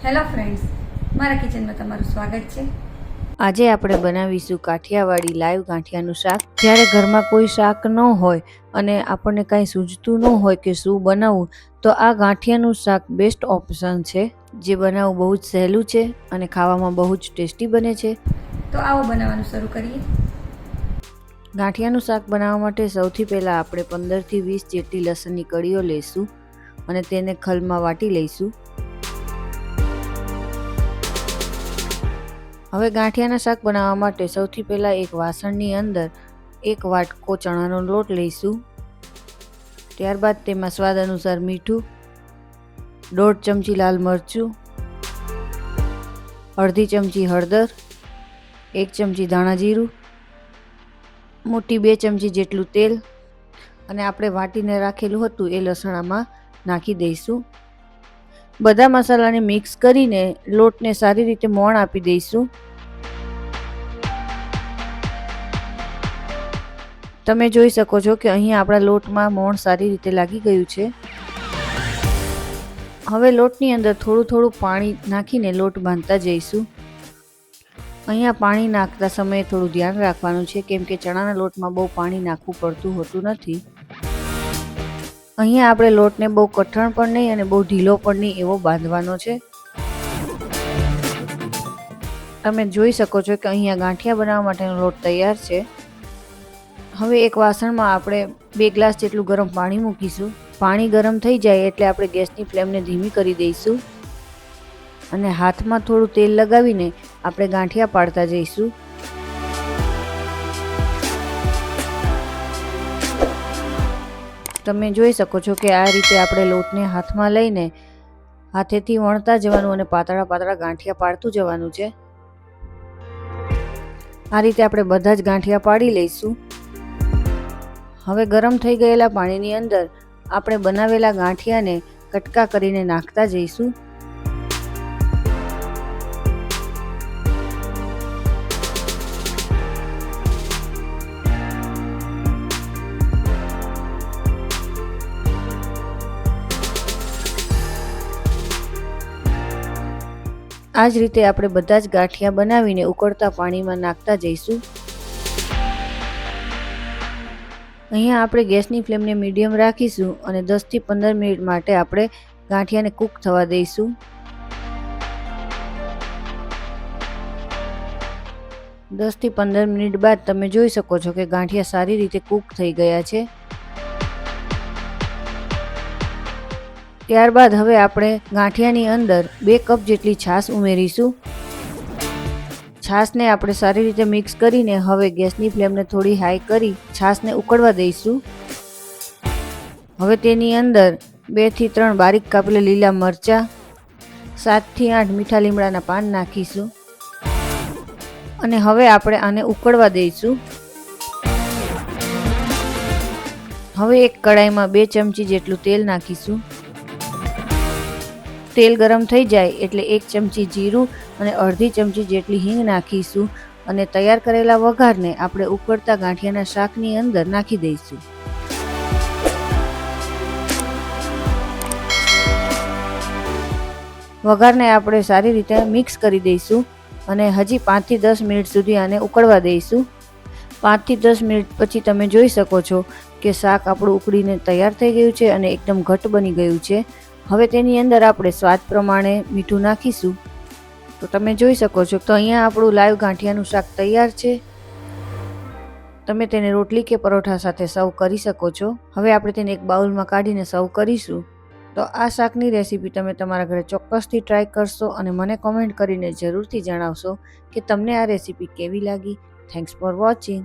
Hello friends, મારા કિચનમાં તમારું સ્વાગત છે। આજે આપણે બનાવીશું કાઠિયાવાડી લાઈવ ગાંઠિયાનું શાક। જ્યારે ઘરમાં કોઈ શાક ન હોય અને આપણને કાંઈ સૂઝતું ન હોય કે શું બનાવવું, તો આ ગાંઠિયાનું શાક બેસ્ટ ઓપ્શન છે, જે બનાવવું બહુ જ સહેલું છે અને ખાવામાં બહુ જ ટેસ્ટી બને છે। તો આવો બનાવવાનું શરૂ કરીએ। ગાંઠિયાનું શાક બનાવવા માટે સૌથી પહેલાં આપણે 15 થી 20 જેટલી લસણની કળીઓ લઈશું અને તેને ખલમાં વાટી લઈશું। હવે ગાંઠિયાના શાક બનાવવા માટે સૌથી પહેલાં એક વાસણની અંદર 1 વાટકો ચણાનો લોટ લઈશું। ત્યારબાદ તેમાં સ્વાદ અનુસાર મીઠું, 1.5 ચમચી લાલ મરચું, અડધી ચમચી હળદર, 1 ચમચી ધાણા જીરું, મોટી 2 ચમચી જેટલું તેલ અને આપણે વાટીને રાખેલું હતું એ લસણ આમાં નાખી દઈશું। બધા મસાલાને મિક્સ કરીને લોટને સારી રીતે મોણ આપી દઈશું। તમે જોઈ શકો છો કે અહીં આપણા લોટમાં મોણ સારી રીતે લાગી ગયું છે। હવે લોટની અંદર થોડું થોડું પાણી નાખીને લોટ બાંધતા જઈશું। અહીંયા પાણી નાખતા સમયે થોડું ધ્યાન રાખવાનું છે, કેમ કે ચણાના લોટમાં બહુ પાણી નાખવું પડતું હોતું નથી। અહીંયા આપણે લોટને બહુ કઠણ પણ નહીં અને બહુ ઢીલો પણ નહીં એવો બાંધવાનો છે। તમે જોઈ શકો છો કે અહીંયા ગાંઠિયા બનાવવા માટેનો લોટ તૈયાર છે। હવે એક વાસણમાં આપણે 2 ગ્લાસ જેટલું ગરમ પાણી મૂકીશું। પાણી ગરમ થઈ જાય એટલે આપણે ગેસની ફ્લેમને ધીમી કરી દઈશું અને હાથમાં થોડું તેલ લગાવીને આપણે ગાંઠિયા પાડતા જઈશું। તમે જોઈ શકો છો કે આ રીતે આપણે લોટને હાથમાં લઈને હાથેથી વણતા જવાનું અને પાતળા પાતળા ગાંઠિયા પાડતું જવાનું છે। આ રીતે આપણે બધા જ ગાંઠિયા પાડી લઈશું। હવે ગરમ થઈ ગયેલા પાણીની અંદર આપણે બનાવેલા ગાંઠિયાને કટકા કરીને નાખતા જઈશું। આ જ રીતે આપણે બધા જ ગાંઠિયા બનાવીને ઉકળતા પાણીમાં નાખતા જઈશું। અહીંયા આપણે ગેસની ફ્લેમને મીડિયમ રાખીશું અને 10 થી 15 મિનિટ માટે આપણે ગાંઠિયાને કૂક થવા દઈશું। 10 થી 15 મિનિટ બાદ તમે જોઈ શકો છો કે ગાંઠિયા સારી રીતે કૂક થઈ ગયા છે। ત્યારબાદ હવે આપણે ગાંઠિયાની અંદર 2 કપ જેટલી છાશ ઉમેરીશું। છાશને આપણે સારી રીતે મિક્સ કરીને હવે ગેસની ફ્લેમને થોડી હાઈ કરી છાશને ઉકળવા દઈશું। હવે તેની અંદર 2 થી 3 બારીક કાપેલા લીલા મરચાં, 7 થી 8 મીઠા લીમડાના પાન નાખીશું અને હવે આપણે આને ઉકળવા દઈશું। હવે એક કડાઈમાં 2 ચમચી જેટલું તેલ નાખીશું। તેલ ગરમ થઈ જાય એટલે 1 ચમચી જીરું અને અડધી ચમચી જેટલી હિંગ નાખીશું અને તૈયાર કરેલા વઘારને આપણે ઉકળતા ગાંઠિયાના શાકની અંદર નાખી દઈશું। વઘારને આપણે સારી રીતે મિક્સ કરી દઈશું અને હજી 5 થી 10 મિનિટ સુધી આને ઉકળવા દઈશું। 5 થી 10 મિનિટ પછી તમે જોઈ શકો છો કે શાક આપણું ઉકળીને તૈયાર થઈ ગયું છે અને એકદમ ઘટ્ટ બની ગયું છે। હવે તેની અંદર આપણે સ્વાદ પ્રમાણે મીઠું નાખીશું। તો તમે જોઈ શકો છો તો અહીંયા આપણું લાઈવ ગાંઠિયાનું શાક તૈયાર છે। તમે તેને રોટલી કે પરોઠા સાથે સર્વ કરી શકો છો। હવે આપણે તેને એક બાઉલમાં કાઢીને સર્વ કરીશું। તો આ શાકની રેસીપી તમે તમારા ઘરે ચોક્કસથી ટ્રાય કરશો અને મને કોમેન્ટ કરીને જરૂરથી જણાવશો કે તમને આ રેસીપી કેવી લાગી। Thanks for watching.